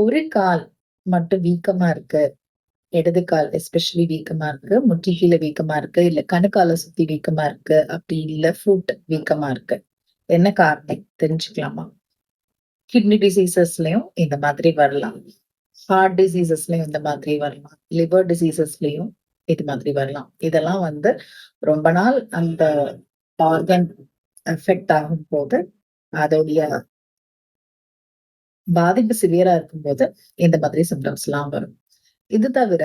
ஒரு கால் மட்டும் வீக்கமா இருக்கு. இடது கால் எஸ்பெஷலி வீக்கமா இருக்கு. முட்டி கீழ வீக்கமா இருக்கு. இல்ல கணுக்கால சுத்தி வீக்கமா இருக்கு. அப்படி இல்ல ஃபுட் வீக்கமா இருக்கு. என்ன காரணம் தெரிஞ்சுக்கலாமா? கிட்னி டிசீசஸ்லயும் இந்த மாதிரி வரலாம். ஹார்ட் டிசீசஸ்லயும் இந்த மாதிரி வரலாம். லிவர் டிசீசஸ்லயும் இது மாதிரி வரலாம். இதெல்லாம் வந்து ரொம்ப நாள் அந்த ஆர்கன் அஃபெக்ட் ஆகும்போது, அதோடைய பாதிப்பு சிவியரா இருக்கும்போது இந்த மாதிரி சிம்டம்ஸ்லாம் வரும். இது தவிர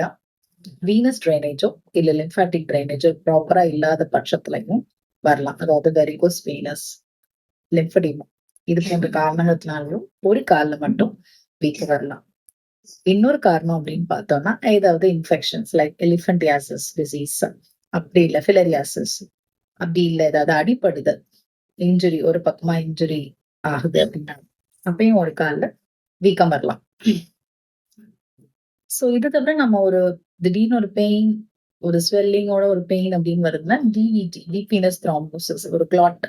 வீனஸ் ட்ரைனேஜோ இல்ல லிம்ஃபாட்டிக் ட்ரைனேஜோ ப்ராப்பரா இல்லாத பட்சத்துலயும் வரலாம். அதாவது வெரிகோஸ் வீனஸ், லிம்ஃபடிமா இது போன்ற காரணங்கள்னாலும் ஒரு கால்ல மட்டும் வீக்கம் வரலாம். இன்னொரு காரணம் அப்படின்னு பார்த்தோம்னா, ஏதாவது இன்ஃபெக்ஷன்ஸ் லைக் எலிஃபண்டியாசிஸ் டிசீஸ், அப்படி இல்ல ஃபிலரியாசிஸ், அப்படி இல்ல ஏதாவது அடிபடுதல், இன்ஜுரி ஒரு பக்கமா இன்ஜுரி ஆகுது அப்படின்னா, அப்பயும் ஒரு கால்ல வீக்கம் வரலாம். சோ இது தவிர நம்ம ஒரு திடீர்னு ஒரு பெயின், ஒரு ஸ்வெல்லிங்கோட ஒரு பெயின் அப்படின்னு வருதுன்னா, டிவிடி, டீப் வீனஸ் த்ரோம்போசிஸ் ஒரு கிளாட்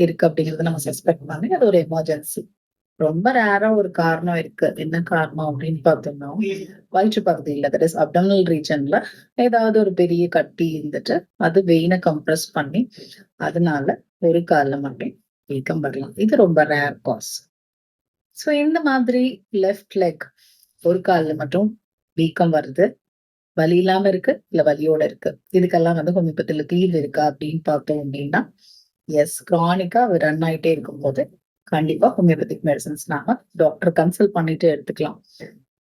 இருக்கு அப்படிங்கறத நம்ம சஸ்பெக்ட் பண்ணி அது ஒரு எமர்ஜென்சி. ரொம்ப ரேரா ஒரு காரணம் இருக்கு. என்ன காரணம் அப்படின்னு பார்த்தோம்னா, வயிற்று பகுதியில தட் இஸ் அப்டோமினல் ரீஜன்ல ஏதாவது ஒரு பெரிய கட்டி இருந்துட்டு, அது வெயின கம்ப்ரஸ் பண்ணி, அதனால ஒரு கால்ல மட்டும் வீக்கம் வரலாம். இது ரொம்ப ரேர் காஸ். சோ இந்த மாதிரி லெஃப்ட் லெக் ஒரு கால்ல மட்டும் வீக்கம் வருது. வலி இல்லாம இருக்கு, இல்ல வலியோட இருக்கு. இதுக்கெல்லாம் வந்து ஹோமியோபதியில தீர்வு இருக்கா அப்படின்னு பார்த்தோம் அப்படின்னா, எஸ் கிரானிக்கா ரன் ஆயிட்டே இருக்கும்போது, கண்டிப்பா ஹோமியோபதிக் மெடிசின்ஸ் நாம டாக்டர் கன்சல்ட் பண்ணிட்டு எடுத்துக்கலாம்.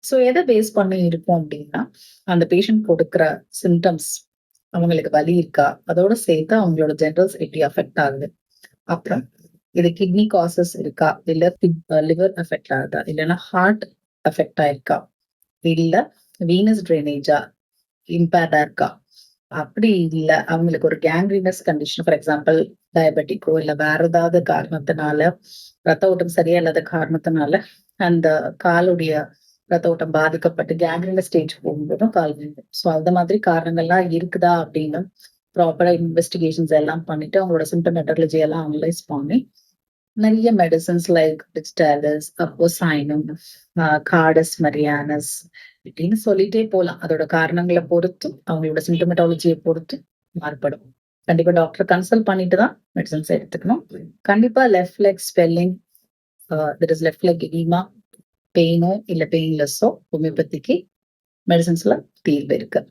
சோ எத பேஸ் பண்ணி இருக்கும் அப்படின்னா, அந்த பேஷண்ட் கொடுக்கிற சிம்டம்ஸ், அவங்களுக்கு வலி இருக்கா? அதோட சேர்த்து அவங்களோட ஜெனரல்ஸ் எப்படி அஃபெக்ட் ஆகுது? அப்புறம் இது கிட்னி காசஸ் இருக்கா? இல்ல லிவர் அஃபெக்ட் ஆகுதா? இல்லைன்னா ஹார்ட் அஃபெக்ட் ஆயிருக்கா? இல்ல வீனஸ் ட்ரைனேஜா இம்பேர்டா இருக்கா? அப்படி இல்ல அவங்களுக்கு ஒரு கேங்க்ரீனஸ் கண்டிஷன் ஃபார் எக்ஸாம்பிள் டயபெட்டிக்கோ இல்ல வேற ஏதாவது காரணத்தினால ரத்த ஓட்டம் சரியா இல்லாத காரணத்தினால அந்த காலுடைய ரத்த ஓட்டம் பாதிக்கப்பட்டு கேங்க்ரீனஸ் ஸ்டேஜ் போகும்போதும் கால் வீங்கும். ஸோ அந்த மாதிரி காரணங்கள்லாம் இருக்குதா அப்படின்னு ப்ராப்பரா இன்வெஸ்டிகேஷன்ஸ் எல்லாம் பண்ணிட்டு அவங்களோட சிம்டமெட்டாலஜி எல்லாம் அனலைஸ் பண்ணி நிறைய மெடிசன்ஸ் லைக் டிக்ஸ்டாலஸ், அப்போசைனம், கார்டஸ் மரியானஸ் இப்படின்னு சொல்லிட்டே போலாம். அதோட காரணங்களை பொறுத்து அவங்களோட சிம்டமெட்டாலஜியை பொறுத்து மாறுபடும். கண்டிப்பா டாக்டர் கன்சல்ட் பண்ணிட்டு தான் மெடிசன்ஸ் எடுத்துக்கணும். கண்டிப்பா left leg swelling, that is left leg edema, பெயினோ இல்ல பெயின்லெஸ்ஸோ ஹோமியோபதிக்கு மெடிசன்ஸ்ல தீர்வு இருக்கு.